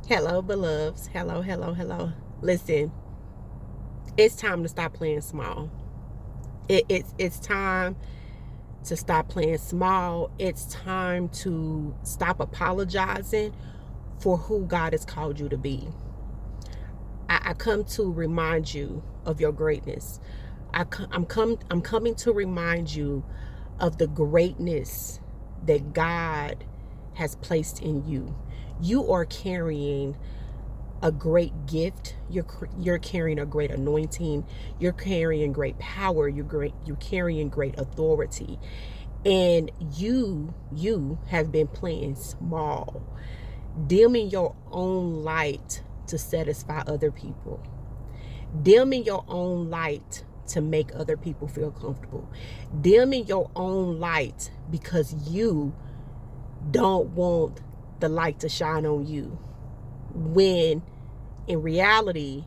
Hello, beloveds. Hello, hello, hello. Listen, it's time to stop playing small. It's time to stop playing small. It's time to stop apologizing for who God has called you to be. I come to remind you of your greatness. I'm coming to remind you of the greatness that God has placed in you. You are carrying a great gift. You're carrying a great anointing. You're carrying great power. You're carrying great authority. And you have been playing small, dimming your own light to satisfy other people, dimming your own light to make other people feel comfortable, dimming your own light because you don't want the light to shine on you, when in reality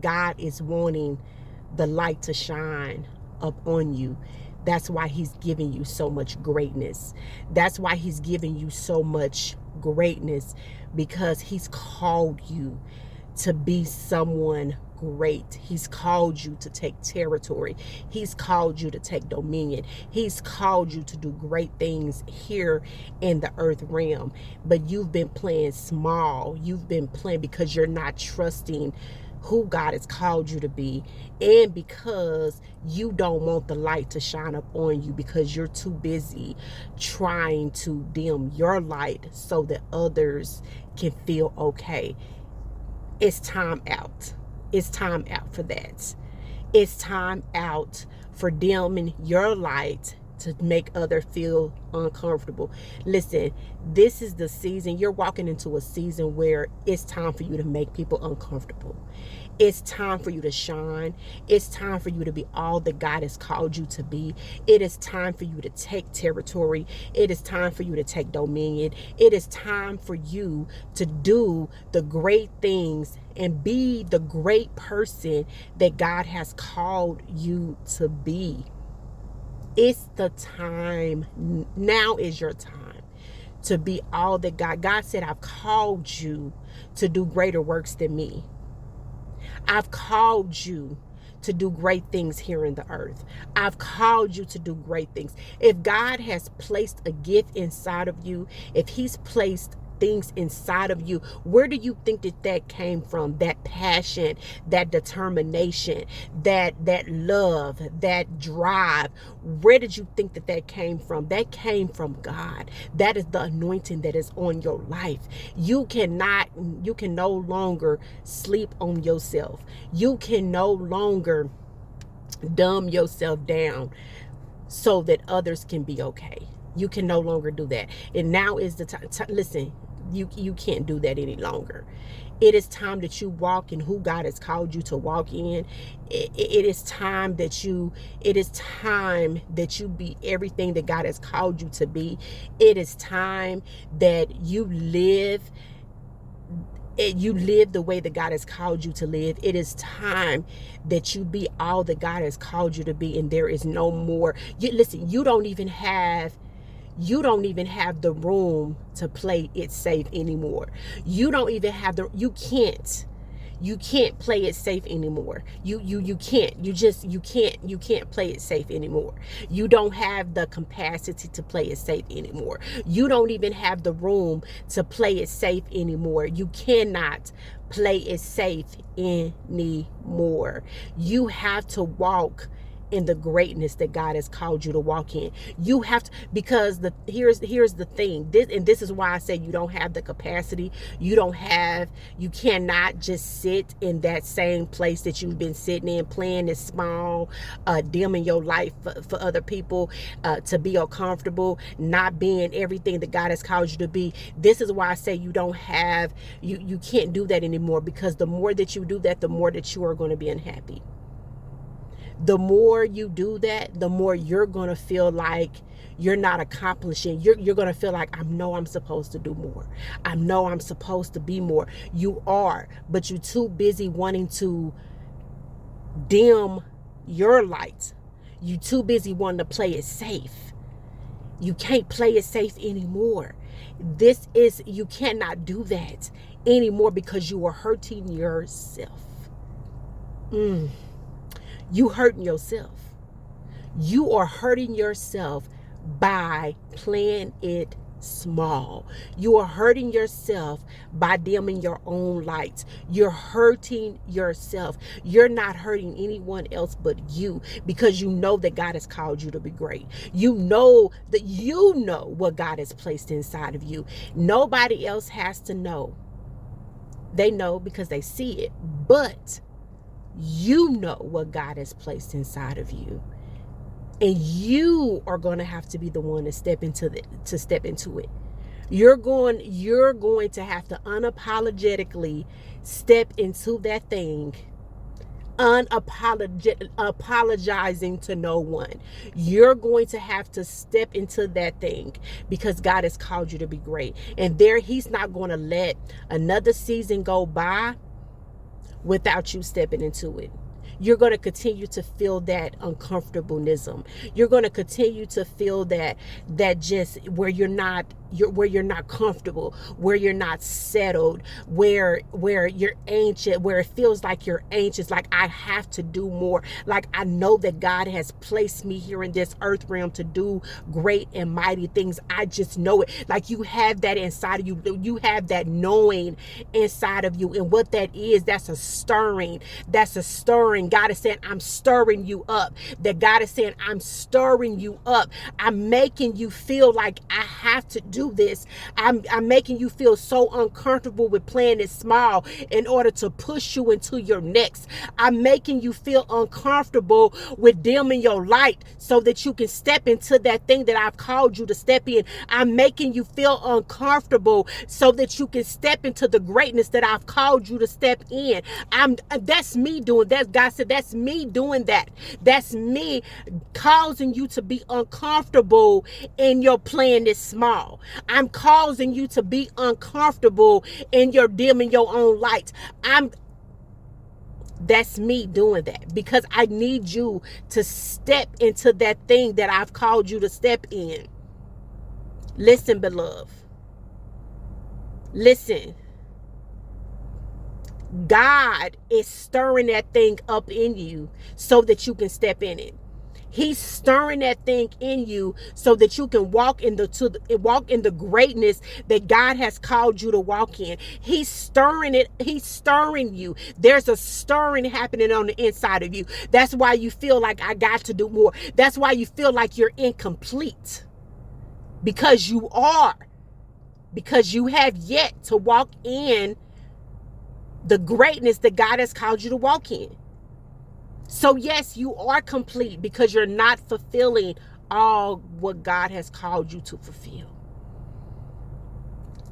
God is wanting the light to shine up on you. That's why he's giving you so much greatness. That's why he's giving you so much greatness, because he's called you to be someone great. He's called you to take territory. He's called you to take dominion. He's called you to do great things here in the earth realm. But you've been playing small. You've been playing because you're not trusting who God has called you to be, and because you don't want the light to shine up on you, because you're too busy trying to dim your light so that others can feel okay. It's time out. It's time out for that. It's time out for dimming your light to make others feel uncomfortable. Listen, this is the season. You're walking into a season where it's time for you to make people uncomfortable. It's time for you to shine. It's time for you to be all that God has called you to be. It is time for you to take territory. It is time for you to take dominion. It is time for you to do the great things and be the great person that God has called you to be. It's the time. Now is your time to be all that God said, I've called you to do greater works than me. I've called you to do great things here in the earth. I've called you to do great things. If God has placed a gift inside of you, if he's placed things inside of you, where do you think that came from? That passion, that determination, that love, that drive. Where did you think that came from? That came from God. That is the anointing that is on your life. You can no longer sleep on yourself. You can no longer dumb yourself down so that others can be okay. You can no longer do that. And now is the time. Listen, you can't do that any longer. It is time that you walk in who God has called you to walk in. It is time that you be everything that God has called you to be. It is time that you live the way that God has called you to live. It is time that you be all that God has called you to be, and there is no more. Listen, you don't even have the room to play it safe anymore. You don't even have you can't play it safe anymore. You can't play it safe anymore. You don't have the capacity to play it safe anymore. You don't even have the room to play it safe anymore. You cannot play it safe anymore. You have to walk in the greatness that God has called you to walk in. You have to, because here's the thing. This is why I say you don't have the capacity. You cannot just sit in that same place that you've been sitting in, playing this small, dimming your life for other people, to be uncomfortable, not being everything that God has called you to be. This is why I say you can't do that anymore, because the more that you do that, the more that you are going to be unhappy. The more you do that, the more you're going to feel like you're not accomplishing. You're going to feel like, I know I'm supposed to do more. I know I'm supposed to be more. You are, but you're too busy wanting to dim your light. You're too busy wanting to play it safe. You can't play it safe anymore. You cannot do that anymore because you are hurting yourself. You hurting yourself. You are hurting yourself by playing it small. You are hurting yourself by dimming your own lights. You're hurting yourself. You're not hurting anyone else but you, because you know that God has called you to be great. You know what God has placed inside of you. Nobody else has to know. They know because they see it, but you know what God has placed inside of you. And you are going to have to be the one to step into it. You're going to have to unapologetically step into that thing, apologizing to no one. You're going to have to step into that thing because God has called you to be great. And He's not going to let another season go by without you stepping into it. You're going to continue to feel that uncomfortableness. You're going to continue to feel that just where you're not comfortable, where you're not settled, where you're anxious, where it feels like you're anxious, like I have to do more. Like I know that God has placed me here in this earth realm to do great and mighty things. I just know it. Like you have that inside of you. You have that knowing inside of you. And what that is, that's a stirring. God is saying, I'm stirring you up. That God is saying, I'm stirring you up. I'm making you feel like I have to do this. I'm making you feel so uncomfortable with playing it small in order to push you into your next. I'm making you feel uncomfortable with dimming your light so that you can step into that thing that I've called you to step in. I'm making you feel uncomfortable so that you can step into the greatness that I've called you to step in. That's me doing that. God said, that's me doing that. That's me causing you to be uncomfortable in your playing this small. I'm causing you to be uncomfortable in your dimming your own light. That's me doing that because I need you to step into that thing that I've called you to step in. Listen, beloved. Listen. God is stirring that thing up in you so that you can step in it. He's stirring that thing in you so that you can walk in the greatness that God has called you to walk in. He's stirring it. He's stirring you. There's a stirring happening on the inside of you. That's why you feel like I got to do more. That's why you feel like you're incomplete. Because you are. Because you have yet to walk in the greatness that God has called you to walk in. So yes, you are complete because you're not fulfilling all what God has called you to fulfill.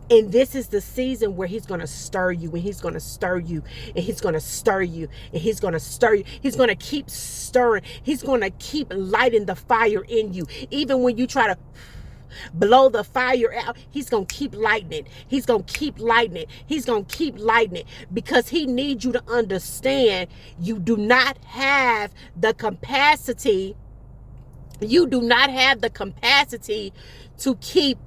And this is the season where He's going to stir you, and He's going to stir you, and He's going to stir you, and He's going to stir you. He's going to keep stirring. He's going to keep lighting the fire in you. Even when you try to blow the fire out, He's going to keep lighting it. He's going to keep lighting it. He's going to keep lighting it because He needs you to understand you do not have the capacity. You do not have the capacity to keep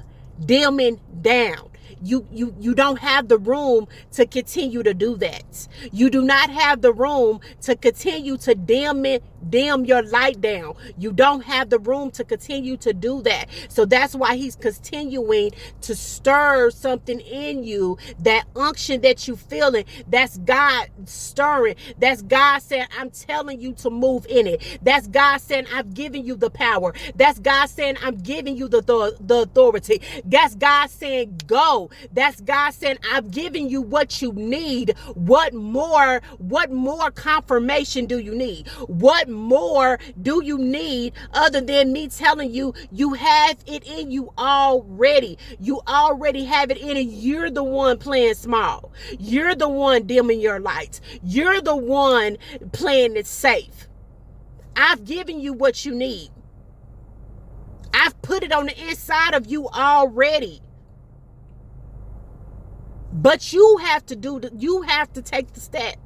dimming down. You don't have the room to continue to do that. You do not have the room to continue to dim your light down. You don't have the room to continue to do that. So that's why He's continuing to stir something in you. That unction that you feeling, that's God stirring. That's God saying, I'm telling you to move in it. That's God saying, I've given you the power. That's God saying, I'm giving you the authority. That's God saying, go. That's God saying, I've given you what you need. What more confirmation do you need? What more do you need other than me telling you, you have it in you already? You already have it in it. You're the one playing small. You're the one dimming your lights. You're the one playing it safe. I've given you what you need. I've put it on the inside of you already. But you have to take the step.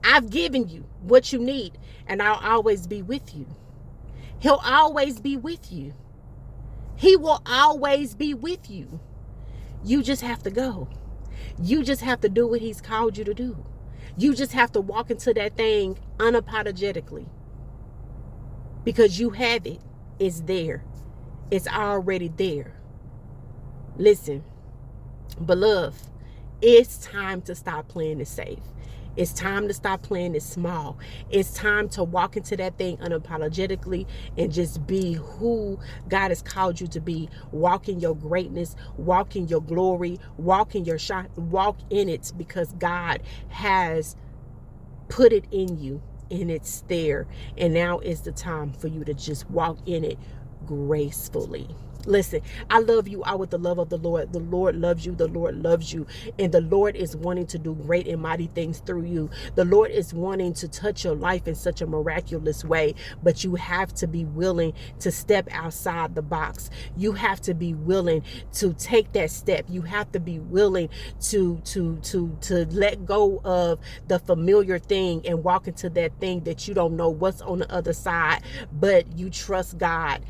I've given you what you need, and I'll always be with you. He'll always be with you. He will always be with you. You just have to go. You just have to do what he's called you to do. You just have to walk into that thing unapologetically, because you have it. It's there. It's already there. Listen, beloved, it's time to stop playing it safe. It's time to stop playing it small. It's time to walk into that thing unapologetically and just be who God has called you to be. Walk in your greatness, walk in your glory, walk in your shine, walk in it, because God has put it in you and it's there. And now is the time for you to just walk in it gracefully. Listen, I love you all with the love of the Lord. The Lord loves you. The Lord loves you. And the Lord is wanting to do great and mighty things through you. The Lord is wanting to touch your life in such a miraculous way. But you have to be willing to step outside the box. You have to be willing to take that step. You have to be willing to let go of the familiar thing and walk into that thing that you don't know what's on the other side, but you trust God.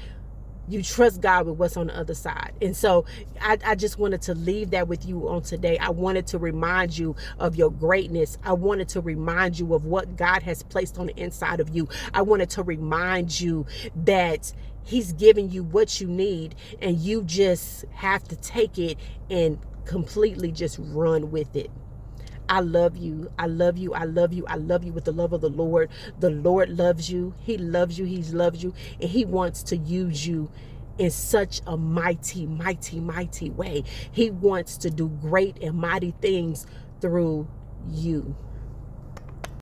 You trust God with what's on the other side. And so I just wanted to leave that with you on today. I wanted to remind you of your greatness. I wanted to remind you of what God has placed on the inside of you. I wanted to remind you that he's giving you what you need, and you just have to take it and completely just run with it. I love you. I love you. I love you. I love you with the love of the Lord. The Lord loves you. He loves you. He loves you. And he wants to use you in such a mighty, mighty, mighty way. He wants to do great and mighty things through you.